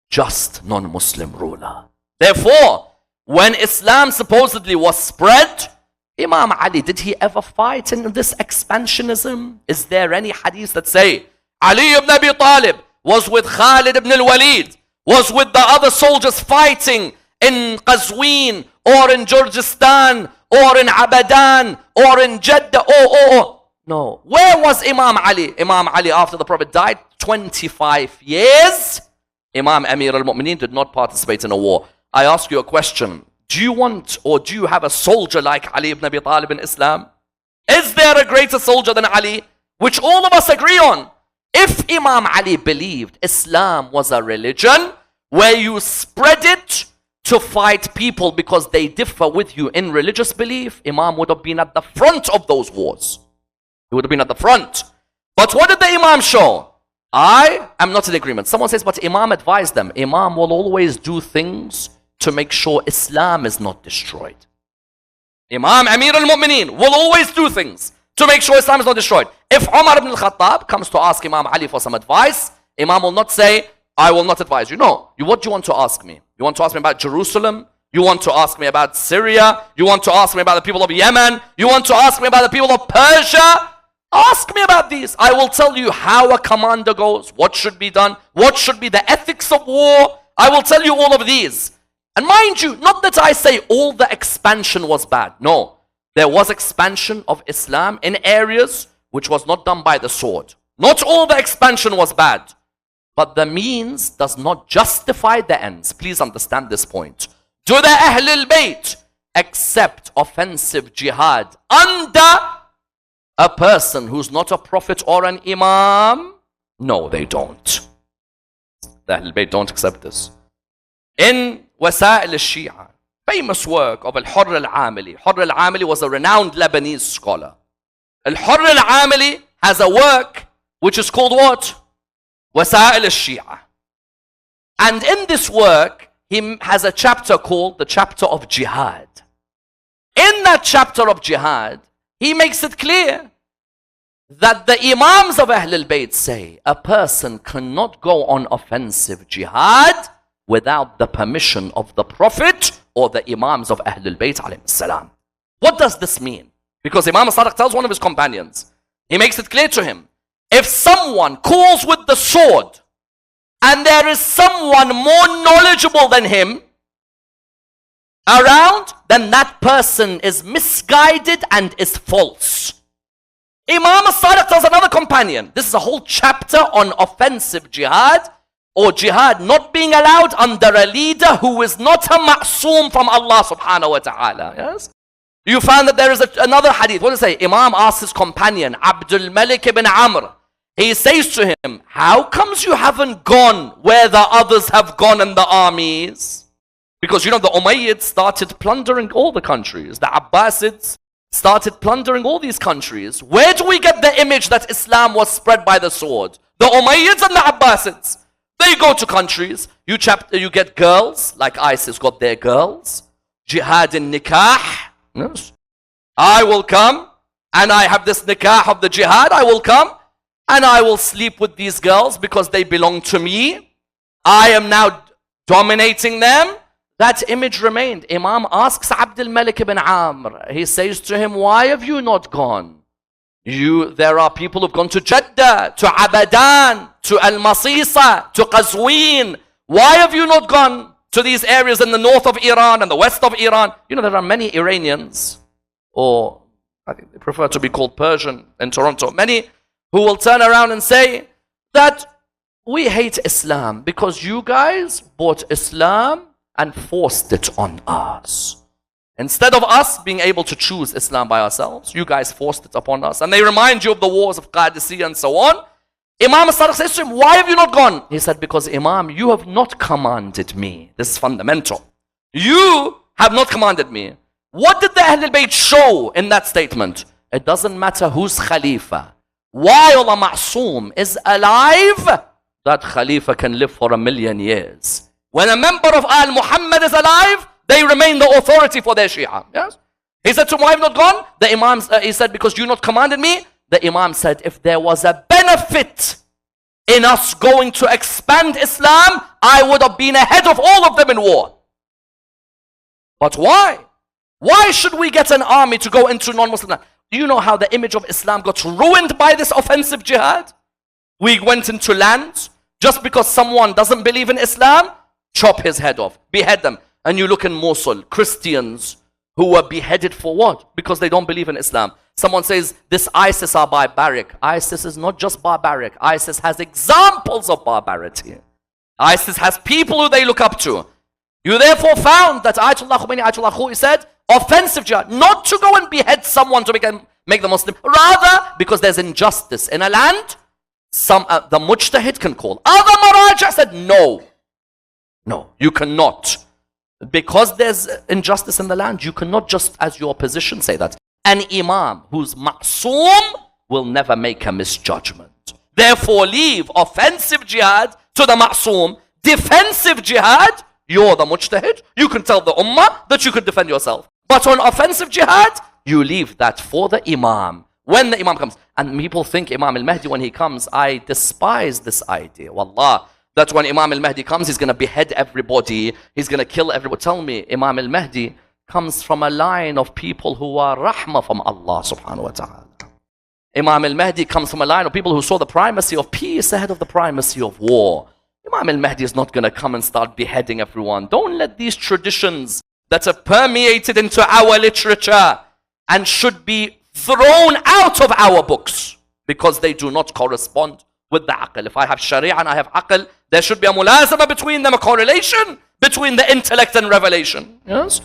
just non-Muslim ruler. Therefore, when Islam supposedly was spread, Imam Ali, did he ever fight in this expansionism? Is there any hadith that say Ali ibn Abi Talib was with Khalid ibn al-Walid, was with the other soldiers fighting in Qazwin or in Georgistan or in Abadan or in Jeddah? No. Where was Imam Ali? Imam Ali, after the Prophet died, 25 years, Imam Amir al-Mu'mineen did not participate in a war. I ask you a question. Do you want or do you have a soldier like Ali ibn Abi Talib in Islam? Is there a greater soldier than Ali? Which all of us agree on. If Imam Ali believed Islam was a religion where you spread it to fight people because they differ with you in religious belief, Imam would have been at the front of those wars. He would have been at the front. But what did the Imam show? I am not in agreement. Someone says, but Imam advised them. Imam will always do things to make sure Islam is not destroyed. Imam Amir al-Mu'mineen will always do things to make sure Islam is not destroyed. If Umar ibn al-Khattab comes to ask Imam Ali for some advice, Imam will not say, I will not advise you. No. What do you want to ask me? You want to ask me about Jerusalem? You want to ask me about Syria? You want to ask me about the people of Yemen? You want to ask me about the people of Persia? Ask me about these. I will tell you how a commander goes, what should be done, what should be the ethics of war. I will tell you all of these. And mind you, not that I say all the expansion was bad. No. There was expansion of Islam in areas which was not done by the sword. Not all the expansion was bad. But the means does not justify the ends. Please understand this point. Do the Ahl al-Bayt accept offensive jihad under a person who's not a prophet or an imam? No, they don't. The Ahl al-Bayt don't accept this. In Wasail al-Shia, famous work of Al-Hurr al-Amili. Hurr al-Amili was a renowned Lebanese scholar. Al-Hurr al-Amili has a work which is called what? Wasail al-Shia. And in this work, he has a chapter called the chapter of jihad. In that chapter of jihad, he makes it clear that the Imams of Ahl al-Bayt say a person cannot go on offensive jihad without the permission of the Prophet or the Imams of Ahl al-Bayt alayhim salam. What does this mean? Because Imam Sadiq tells one of his companions, he makes it clear to him, if someone calls with the sword and there is someone more knowledgeable than him around, then that person is misguided and is false. Imam Sadiq tells another companion, this is a whole chapter on offensive jihad, or jihad not being allowed under a leader who is not a ma'soom from Allah subhanahu wa ta'ala. Yes? You found that there is another hadith. What does it say? Imam asks his companion, Abdul Malik ibn Amr, He says to him, how comes you haven't gone where the others have gone in the armies? Because the Umayyads started plundering all the countries. The Abbasids started plundering all these countries. Where do we get the image that Islam was spread by the sword? The Umayyads and the Abbasids. They go to countries. You get girls, like ISIS got their girls. Jihad in nikah. Yes. I will come and I have this nikah of the jihad. I will come and I will sleep with these girls because they belong to me. I am now dominating them. That image remained. Imam asks Abdul Malik ibn Amr. He says to him, why have you not gone? There are people who've gone to Jeddah, to Abadan, to Al-Masisa, to Qazwin. Why have you not gone to these areas in the north of Iran and the west of Iran? There are many Iranians, or I think they prefer to be called Persian in Toronto, many who will turn around and say that we hate Islam because you guys bought Islam and forced it on us. Instead of us being able to choose Islam by ourselves, you guys forced it upon us. And they remind you of the wars of Qadisiyah and so on. Imam as-Sadiq says to him, why have you not gone? He said, because Imam, you have not commanded me. This is fundamental. You have not commanded me. What did the Ahlul Bayt show in that statement? It doesn't matter who's Khalifa. While a Ma'soom is alive, that Khalifa can live for 1,000,000 years. When a member of Al Muhammad is alive, they remain the authority for their Shia. Yes? He said to him, why have you not gone? The Imam, he said, because you not commanded me. The Imam said, if there was a benefit in us going to expand Islam, I would have been ahead of all of them in war. But why? Why should we get an army to go into non-Muslim land? Do you know how the image of Islam got ruined by this offensive jihad? We went into lands just because someone doesn't believe in Islam, chop his head off, behead them. And you look in Mosul, Christians who were beheaded for what? Because they don't believe in Islam. Someone says, this ISIS are barbaric. ISIS is not just barbaric. ISIS has examples of barbarity. ISIS has people who they look up to. You therefore found that Ayatollah Khomeini said, offensive jihad, not to go and behead someone to make them Muslim. Rather, because there's injustice in a land, the mujtahid can call. Other Maraja said, no. No, you cannot. Because there's injustice in the land, you cannot just as your position say that. An imam who's ma'soom will never make a misjudgment. Therefore, leave offensive jihad to the ma'soom. Defensive jihad, you're the mujtahid. You can tell the ummah that you could defend yourself. But on offensive jihad, you leave that for the imam. When the imam comes, and people think Imam al-Mahdi when he comes, I despise this idea. Wallah. That when Imam al-Mahdi comes, he's going to behead everybody. He's going to kill everyone. Tell me, Imam al-Mahdi comes from a line of people who are rahmah from Allah subhanahu wa ta'ala. Imam al-Mahdi comes from a line of people who saw the primacy of peace ahead of the primacy of war. Imam al-Mahdi is not going to come and start beheading everyone. Don't let these traditions that have permeated into our literature and should be thrown out of our books because they do not correspond with the aql. If I have sharia and I have aql, there should be a mulazama between them, a correlation between the intellect and revelation. Yes?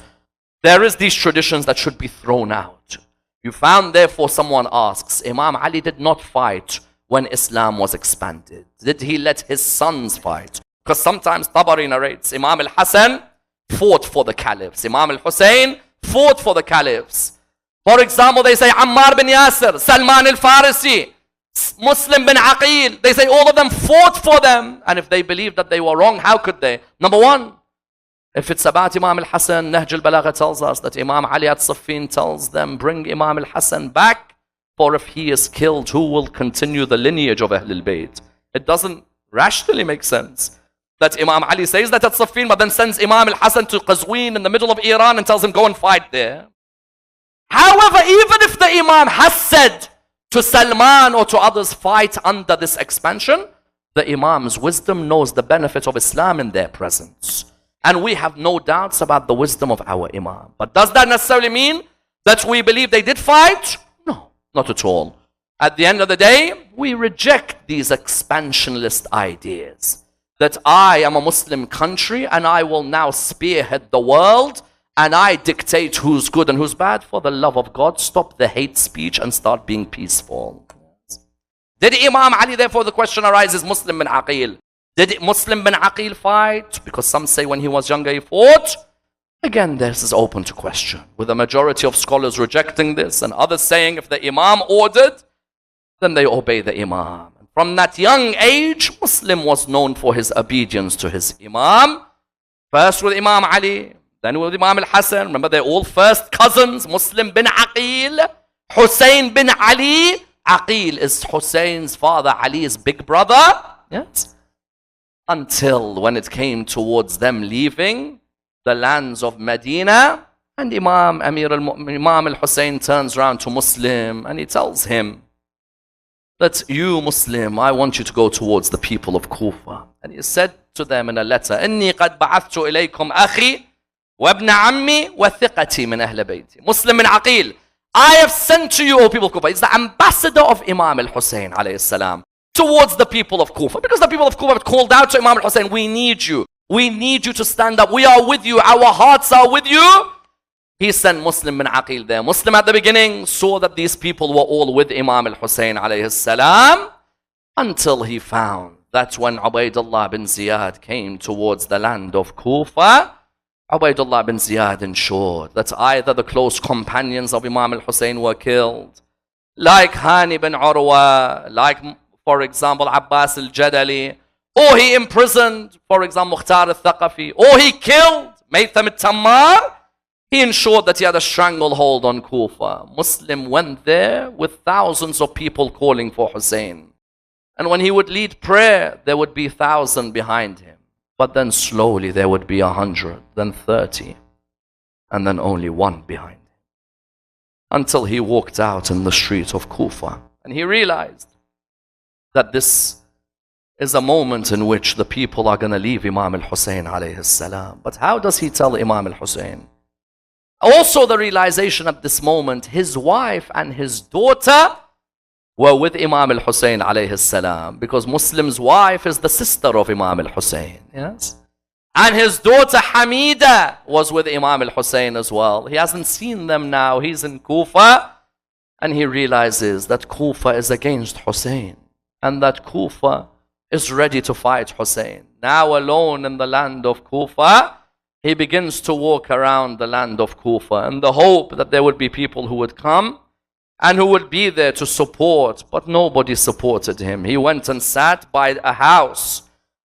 There is these traditions that should be thrown out. You found, therefore, someone asks, Imam Ali did not fight when Islam was expanded. Did he let his sons fight? Because sometimes Tabari narrates, Imam al-Hasan fought for the caliphs. Imam al-Hussein fought for the caliphs. For example, they say Ammar bin Yasir, Salman al-Farisi, Muslim bin Aqil, they say all of them fought for them. And if they believed that they were wrong, how could they? Number one, if it's about Imam al-Hasan, Nahj al-Balagha tells us that Imam Ali at Siffin tells them, bring Imam al-Hasan back, for if he is killed, who will continue the lineage of Ahlul Bayt? It doesn't rationally make sense that Imam Ali says that at Siffin, but then sends Imam al-Hasan to Qazwin in the middle of Iran and tells him, go and fight there. However, even if the Imam has said to Salman or to others, fight under this expansion, the Imam's wisdom knows the benefit of Islam in their presence. And we have no doubts about the wisdom of our Imam. But does that necessarily mean that we believe they did fight? No, not at all. At the end of the day, we reject these expansionist ideas. That I am a Muslim country and I will now spearhead the world and I dictate who's good and who's bad. For the love of God, stop the hate speech and start being peaceful. Did Imam Ali, therefore the question arises, Muslim bin Aqil, did Muslim bin Aqil fight? Because some say when he was younger he fought. Again, this is open to question, with a majority of scholars rejecting this and others saying if the Imam ordered, then they obey the Imam. From that young age, Muslim was known for his obedience to his Imam. First with Imam Ali, then with Imam al-Hassan. Remember, they're all first cousins. Muslim bin Aqil, Hussein bin Ali. Aqil is Hussein's father, Ali's big brother. Yes. Until when it came towards them leaving the lands of Medina, and Imam al-Hussein turns around to Muslim and he tells him that you, Muslim, I want you to go towards the people of Kufa. And he said to them in a letter, إني قد بعثت إليكم أخي وابن عمي وثقتي من أهل بيتي. Muslim bin Aqil, I have sent to you, O people of Kufa. He's the ambassador of Imam al-Hussein alayhi salam towards the people of Kufa. Because the people of Kufa have called out to Imam al-Hussein, we need you. We need you to stand up. We are with you. Our hearts are with you. He sent Muslim bin Aqil there. Muslim at the beginning saw that these people were all with Imam al-Hussein alayhi salam until he found that when Ubaidullah bin Ziyad came towards the land of Kufa, Ubaidullah bin Ziyad ensured that either the close companions of Imam al-Hussein were killed, like Hani bin Urwa, like, for example, Abbas al-Jadali, or he imprisoned, for example, Mukhtar al-Thaqafi, or he killed Maytham al-Tammar. He ensured that he had a stranglehold on Kufa. Muslim went there with thousands of people calling for Hussein. And when he would lead prayer, there would be 1,000 behind him. But then slowly there would be 100, then 30, and then only one behind him. Until he walked out in the street of Kufa. And he realized that this is a moment in which the people are going to leave Imam al-Hussein alayhi salam. But how does he tell Imam al-Hussein? Also the realization at this moment, his wife and his daughter were with Imam al-Hussein alayhi salam, because Muslim's wife is the sister of Imam al-Hussein. Yes? And his daughter Hamida was with Imam al-Hussein as well. He hasn't seen them now. He's in Kufa and he realizes that Kufa is against Hussein and that Kufa is ready to fight Hussein. Now alone in the land of Kufa, he begins to walk around the land of Kufa in the hope that there would be people who would come and who would be there to support, but nobody supported him. He went and sat by a house.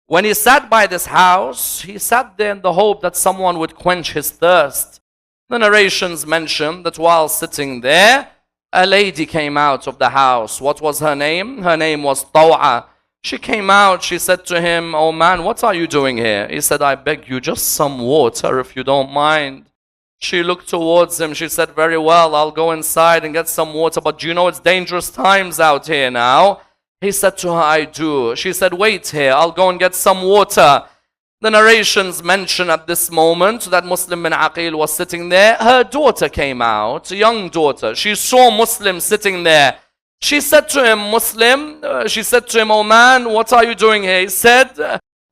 When he sat by this house, he sat there in the hope that someone would quench his thirst. The narrations mention that while sitting there, a lady came out of the house. What was her name? Her name was Taw'a. She came out, she said to him, oh man, what are you doing here? He said, I beg you, just some water if you don't mind. She looked towards him, she said, very well, I'll go inside and get some water, but do you know it's dangerous times out here now? He said to her, I do. She said, wait here, I'll go and get some water. The narrations mention at this moment that Muslim bin Aqil was sitting there. Her daughter came out, a young daughter. She saw Muslim sitting there. She said to him, Muslim, she said to him, oh man, what are you doing here? He said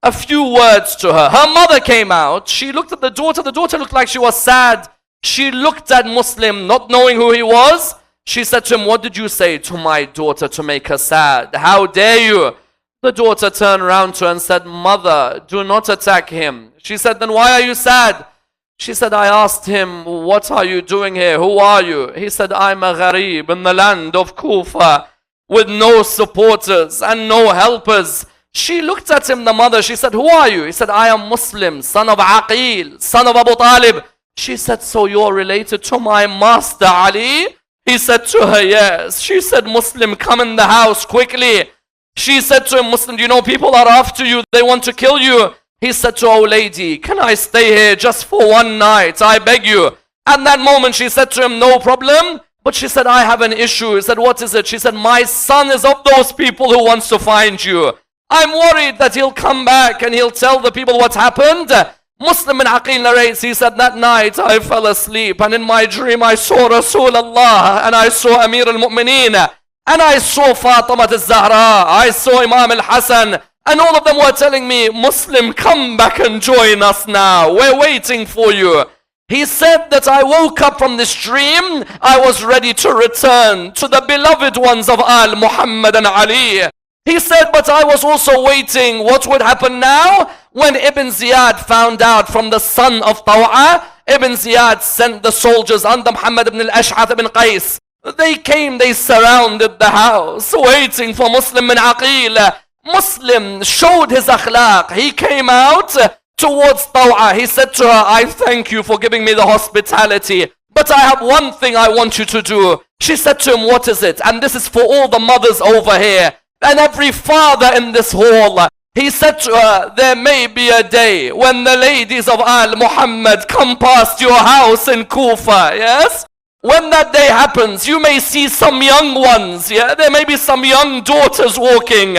a few words to her. Her mother came out. She looked at the daughter. The daughter looked like she was sad. She looked at Muslim, not knowing who he was. She said to him, what did you say to my daughter to make her sad? How dare you? The daughter turned around to her and said, mother, do not attack him. She said, then why are you sad? She said, I asked him, what are you doing here? Who are you? He said, I'm a gharib in the land of Kufa with no supporters and no helpers. She looked at him, the mother. She said, who are you? He said, I am Muslim, son of Aqil, son of Abu Talib. She said, so you're related to my master Ali? He said to her, yes. She said, Muslim, come in the house quickly. She said to him, Muslim, do you know people are after you? They want to kill you. He said to her, oh lady, can I stay here just for one night? I beg you. At that moment, she said to him, no problem. But she said, I have an issue. He said, what is it? She said, my son is of those people who wants to find you. I'm worried that he'll come back and he'll tell the people what happened. Muslim bin Aqil narrates, he said, that night I fell asleep and in my dream I saw Rasulullah and I saw Amir al-Mu'mineen and I saw Fatima al-Zahra, I saw Imam al-Hassan, and all of them were telling me, Muslim, come back and join us now. We're waiting for you. He said that I woke up from this dream, I was ready to return to the beloved ones of Al Muhammad and Ali. He said, but I was also waiting what would happen now. When Ibn Ziyad found out from the son of Taw'a, Ibn Ziyad sent the soldiers under Muhammad ibn al-Ash'ath ibn Qais. They came, they surrounded the house, waiting for Muslim bin Aqil. Muslim showed his akhlaq. He came out towards Taw'a. He said to her, I thank you for giving me the hospitality, but I have one thing I want you to do. She said to him, what is it? And this is for all the mothers over here and every father in this hall. He said to her, there may be a day when the ladies of Al Muhammad come past your house in Kufa, yes? When that day happens, you may see some young ones, yeah? There may be some young daughters walking.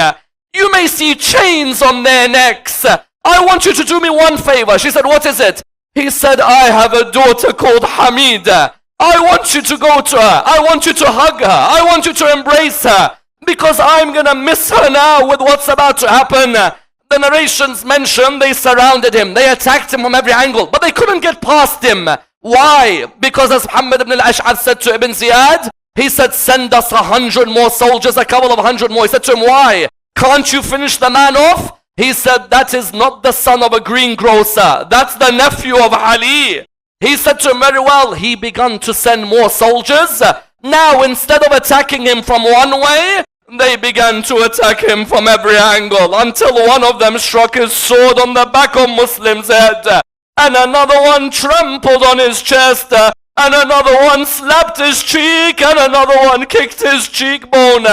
You may see chains on their necks. I want you to do me one favor. She said, what is it? He said, I have a daughter called Hamida. I want you to go to her. I want you to hug her. I want you to embrace her. Because I'm gonna miss her now with what's about to happen. The narrations mention they surrounded him. They attacked him from every angle. But they couldn't get past him. Why? Because as Muhammad ibn al-Ash'ath said to Ibn Ziyad, he said, send us 100 more soldiers, a couple of 100 more. He said to him, why? Can't you finish the man off? He said, that is not the son of a greengrocer. That's the nephew of Ali. He said to him, very well. He began to send more soldiers. Now, instead of attacking him from one way, they began to attack him from every angle until one of them struck his sword on the back of Muslim's head, and another one trampled on his chest, and another one slapped his cheek, and another one kicked his cheekbone.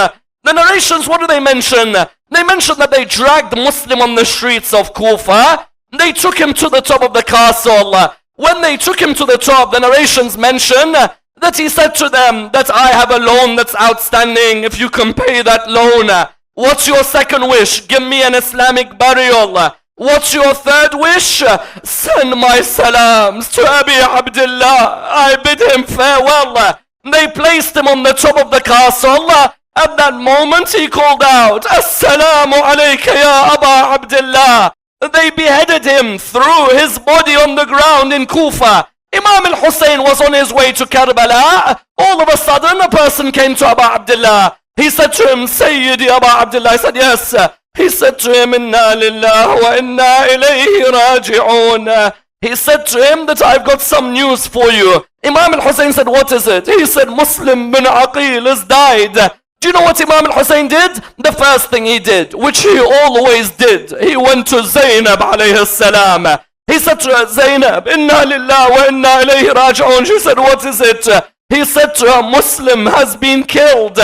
The narrations, what do they mention? They mention that they dragged Muslim on the streets of Kufa. They took him to the top of the castle. When they took him to the top, the narrations mention that he said to them that I have a loan that's outstanding. If you can pay that loan, what's your second wish? Give me an Islamic burial. What's your third wish? Send my salams to Abi Abdullah. I bid him farewell. They placed him on the top of the castle. At that moment he called out, Assalamu alayka ya Aba Abdullah. They beheaded him, threw his body on the ground in Kufa. Imam al-Hussein was on his way to Karbala. All of a sudden, a person came to Abu Abdullah. He said to him, Sayyidi Abu Abdullah. He said, yes. He said to him, Inna lillah wa inna ilayhi raji'un. He said to him that I've got some news for you. Imam al-Hussein said, what is it? He said, Muslim bin Aqil has died. Do you know what Imam al-Hussein did? The first thing he did, which he always did, he went to Zainab alayhi salam. He said to her, Zainab, Inna lillah wa inna ilayhi raji'un. She said, what is it? He said to her, Muslim has been killed.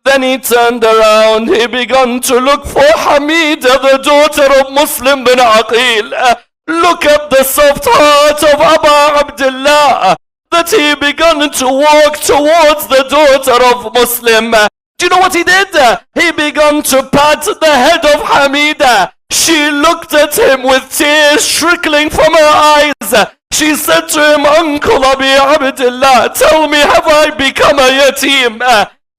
Then he turned around, he began to look for Hamida, the daughter of Muslim bin Aqil. Look at the soft heart of Abu Abdullah, that he began to walk towards the daughter of Muslim. Do you know what he did? He began to pat the head of Hamida. She looked at him with tears trickling from her eyes. She said to him, Uncle Abi Abdullah, tell me, have I become a yatim?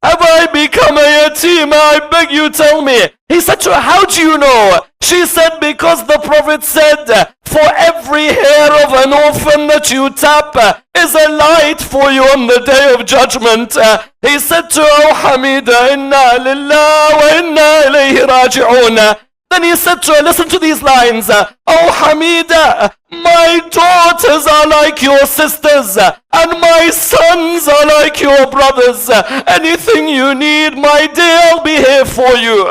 Have I become a yatim? I beg you, tell me. He said to her, how do you know? She said, because the Prophet said, for every hair of an orphan that you tap is a light for you on the day of judgment. He said to her, oh Hamida, inna lillah wa inna ilayhi raji'un. Then he said to her, listen to these lines. Oh Hamida, my daughters are like your sisters, and my sons are like your brothers. Anything you need, my dear, I'll be here for you.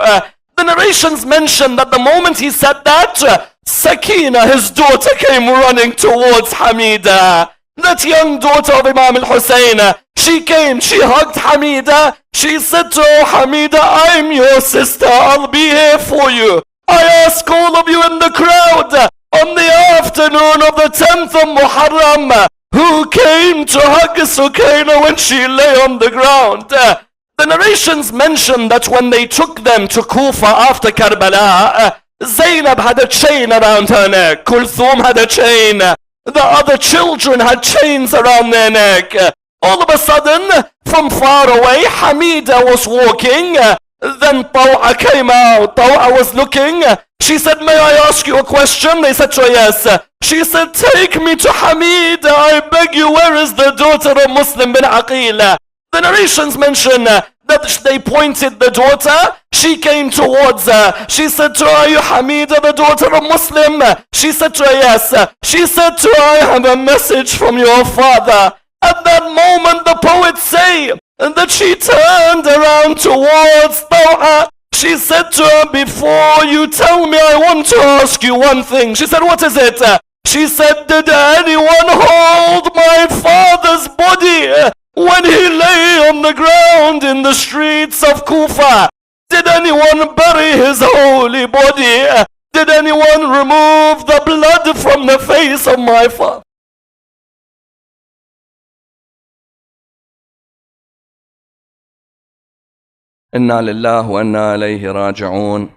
The narrations mention that the moment he said that, Sakina, his daughter, came running towards Hamida. That young daughter of Imam al-Hussein, she came, she hugged Hamida. She said to her, Hamida, I'm your sister, I'll be here for you. I ask all of you in the crowd, on the afternoon of the 10th of Muharram, who came to hug Sukaina when she lay on the ground. The narrations mention that when they took them to Kufa after Karbala, Zainab had a chain around her neck, Kulthum had a chain, the other children had chains around their neck. All of a sudden, from far away, Hamida was walking. Then Taw'a came out. Taw'a was looking. She said, may I ask you a question? They said to her, yes. She said, take me to Hamida, I beg you, where is the daughter of Muslim bin Aqil? The narrations mention that they pointed the daughter. She came towards her. She said to her, are you Hamida, the daughter of Muslim? She said to her, yes. She said to her, I have a message from your father. At that moment, the poets say that she turned around towards Tawha. She said to her, before you tell me, I want to ask you one thing. She said, what is it? She said, did anyone hold my father's body when he lay on the ground in the streets of Kufa? Did anyone bury his holy body? Did anyone remove the blood from the face of my father? Inna lillahi wa inna ilayhi raji'un.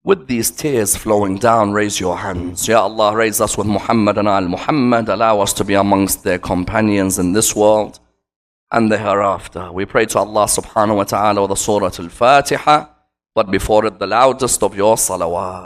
With these tears flowing down, raise your hands. Ya Allah, raise us with Muhammad and al-Muhammad. Allow us to be amongst their companions in this world and the hereafter. We pray to Allah subhanahu wa ta'ala with the Surah Al-Fatiha, but before it the loudest of your salawat.